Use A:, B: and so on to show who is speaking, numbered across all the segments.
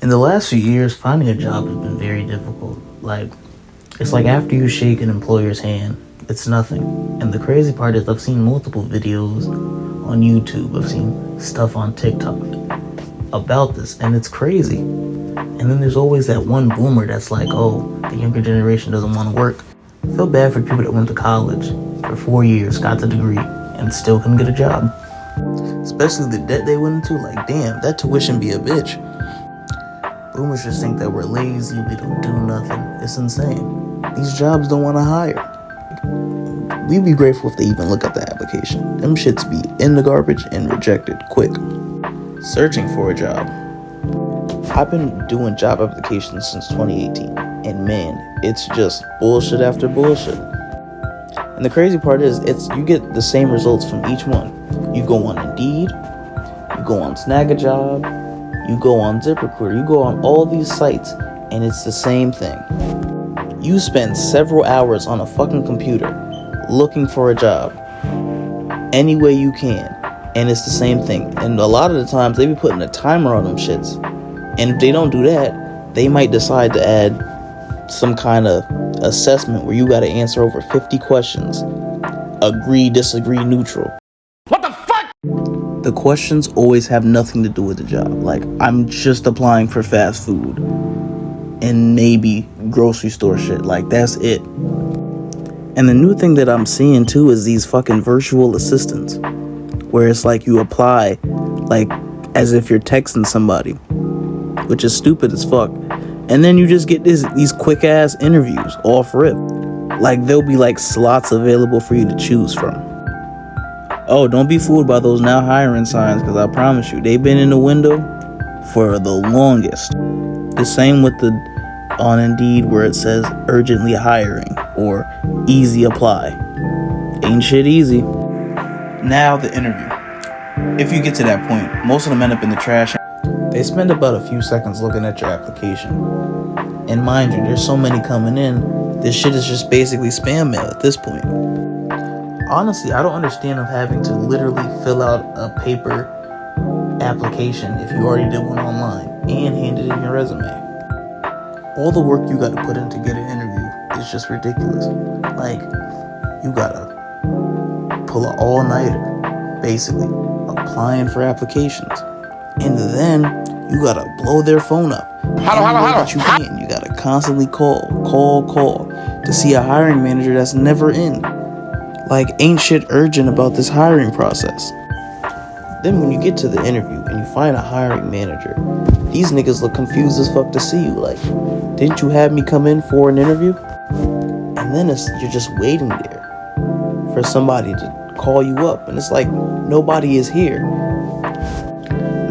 A: In the last few years, finding a job has been very difficult. It's like after you shake an employer's hand, it's nothing. And the crazy part is I've seen multiple videos on YouTube. I've seen stuff on TikTok about this, and it's crazy. And then there's always that one boomer that's like, oh, the younger generation doesn't want to work. I feel bad for people that went to college for 4 years, got the degree, and still couldn't get a job. Especially the debt they went into, like, damn, that tuition be a bitch. Boomers just think that we're lazy, we don't do nothing. It's insane. These jobs don't want to hire. We'd be grateful if they even look at the application. Them shits be in the garbage and rejected quick. Searching for a job. I've been doing job applications since 2018, and man, it's just bullshit after bullshit. And the crazy part is, you get the same results from each one. You go on Indeed, you go on Snagajob, you go on ZipRecruiter, you go on all these sites, and it's the same thing. You spend several hours on a fucking computer looking for a job any way you can, and it's the same thing. And a lot of the times they be putting a timer on them shits, and if they don't do that, they might decide to add some kind of assessment where you got to answer over 50 questions. Agree, disagree, neutral.
B: What the fuck?
A: The questions always have nothing to do with the job. Like, I'm just applying for fast food and maybe grocery store shit. Like, that's it. And the new thing that I'm seeing too is these fucking virtual assistants, where it's like you apply like as if you're texting somebody, which is stupid as fuck. And then you just get these quick ass interviews off rip. Like, there'll be like slots available for you to choose from. Oh, don't be fooled by those now hiring signs, because I promise you, they've been in the window for the longest. The same with on Indeed where it says urgently hiring or easy apply. Ain't shit easy. Now the interview. If you get to that point, most of them end up in the trash. They spend about a few seconds looking at your application. And mind you, there's so many coming in, this shit is just basically spam mail at this point. Honestly, I don't understand them having to literally fill out a paper application if you already did one online and hand it in your resume. All the work you got to put in to get an interview is just ridiculous. Like, you gotta pull an all-nighter, basically, applying for applications. And then you gotta blow their phone up. How you can. You gotta constantly call to see a hiring manager that's never in. Like, ain't shit urgent about this hiring process. Then when you get to the interview and you find a hiring manager, these niggas look confused as fuck to see you. Like, didn't you have me come in for an interview? And then you're just waiting there for somebody to call you up, and it's like nobody is here.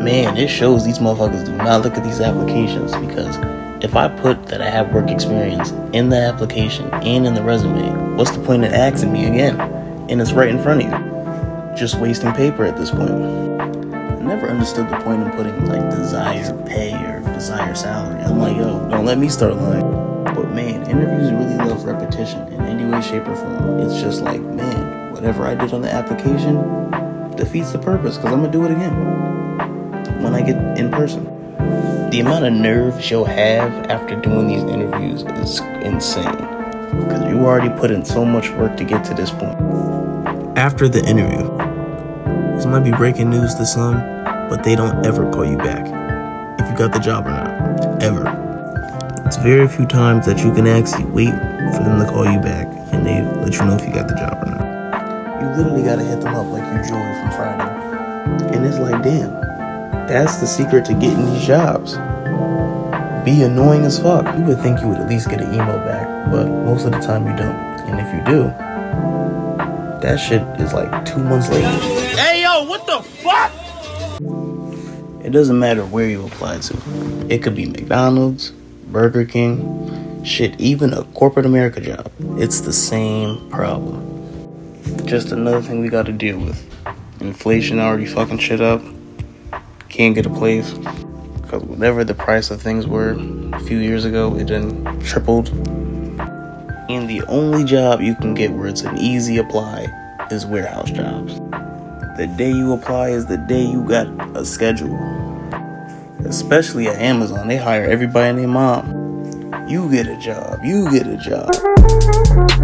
A: Man, it shows these motherfuckers do not look at these applications, because if I put that I have work experience in the application and in the resume, what's the point of asking me again? And it's right in front of you. Just wasting paper at this point. I never understood the point of putting like desired pay or desired salary. I'm like, yo, don't let me start lying. But man, interviews really love repetition in any way, shape, or form. It's just like, man, whatever I did on the application defeats the purpose, because I'm gonna do it again when I get in person. The amount of nerve you'll have after doing these interviews is insane, because you already put in so much work to get to this point. After the interview, this might be breaking news to some, but they don't ever call you back if you got the job or not, ever. It's very few times that you can actually wait for them to call you back and they let you know if you got the job or not. You literally gotta hit them up like you Joey from Friday. And it's like, damn, that's the secret to getting these jobs. Be annoying as fuck. You would think you would at least get an email back, but most of the time you don't. And if you do, that shit is like 2 months later.
B: Hey, yo, what the fuck?
A: It doesn't matter where you apply to. It could be McDonald's, Burger King, shit, even a corporate America job. It's the same problem. Just another thing we got to deal with. Inflation already fucking shit up. Can't get a place. Because whatever the price of things were a few years ago, it done tripled. And the only job you can get where it's an easy apply is warehouse jobs. The day you apply is the day you got a schedule. Especially at Amazon, they hire everybody and their mom. You get a job. You get a job.